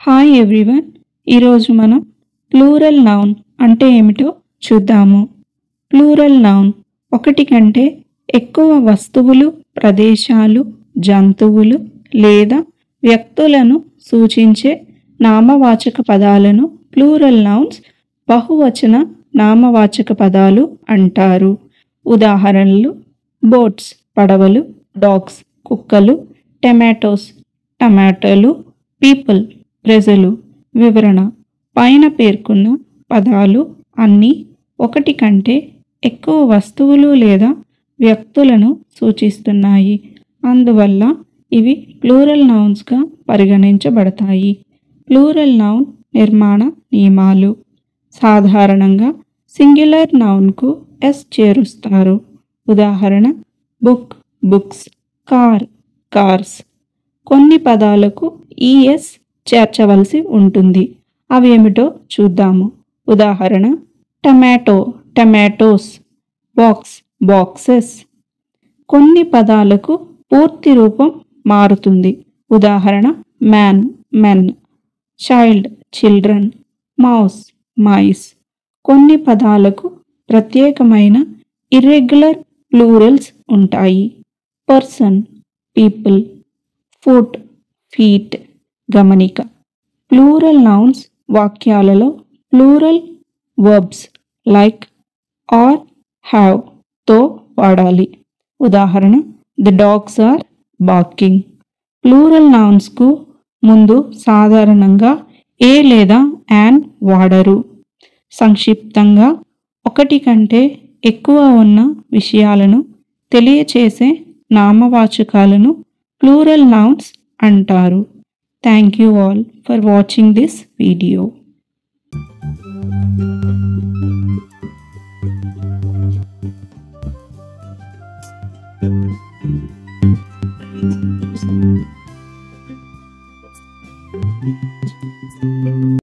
Hi everyone. ఈరోజు మనం plural noun అంటే ఏమిటో చూద్దాము. ప్లూరల్ నౌన్ ఒకటి కంటే ఎక్కువ వస్తువులు, ప్రదేశాలు, జంతువులు లేదా వ్యక్తులను సూచించే నామవాచక పదాలను ప్లూరల్ నౌన్స్, బహువచన నామవాచక పదాలు అంటారు. ఉదాహరణలు: బోట్స్ పడవలు, డాగ్స్ కుక్కలు, టమాటోస్ టమాటాలు, పీపుల్ ప్రజలు. వివరణ: పైన పేర్కొన్న పదాలు అన్నీ ఒకటి కంటే ఎక్కువ వస్తువులు లేదా వ్యక్తులను సూచిస్తున్నాయి. అందువల్ల ఇవి ప్లూరల్ నౌన్స్గా పరిగణించబడతాయి. ప్లూరల్ నౌన్ నిర్మాణ నియమాలు: సాధారణంగా సింగులర్ నౌన్కు ఎస్ చేరుస్తారు. ఉదాహరణ: బుక్ బుక్స్, కార్ కార్స్. కొన్ని పదాలకు ఈఎస్ చేర్చవలసి ఉంటుంది. అవి ఏమిటో చూద్దాము. ఉదాహరణ: టమాటో టమాటోస్, బాక్స్ బాక్సెస్. కొన్ని పదాలకు పూర్తి రూపం మారుతుంది. ఉదాహరణ: man men, child children, mouse mice. కొన్ని పదాలకు ప్రత్యేకమైన ఇర్రెగ్యులర్ ప్లూరల్స్ ఉంటాయి. Person people, foot feet. గమనిక: ప్లూరల్ నౌన్స్ వాక్యాలలో plural verbs like are, have తో వాడాలి. ఉదాహరణ: the dogs are barking. Plural నౌన్స్కు ముందు సాధారణంగా ఏ లేదా యాన్ వాడరు. సంక్షిప్తంగా, ఒకటి కంటే ఎక్కువ ఉన్న విషయాలను తెలియచేసే నామవాచకాలను ప్లూరల్ నౌన్స్ అంటారు. Thank you all for watching this video.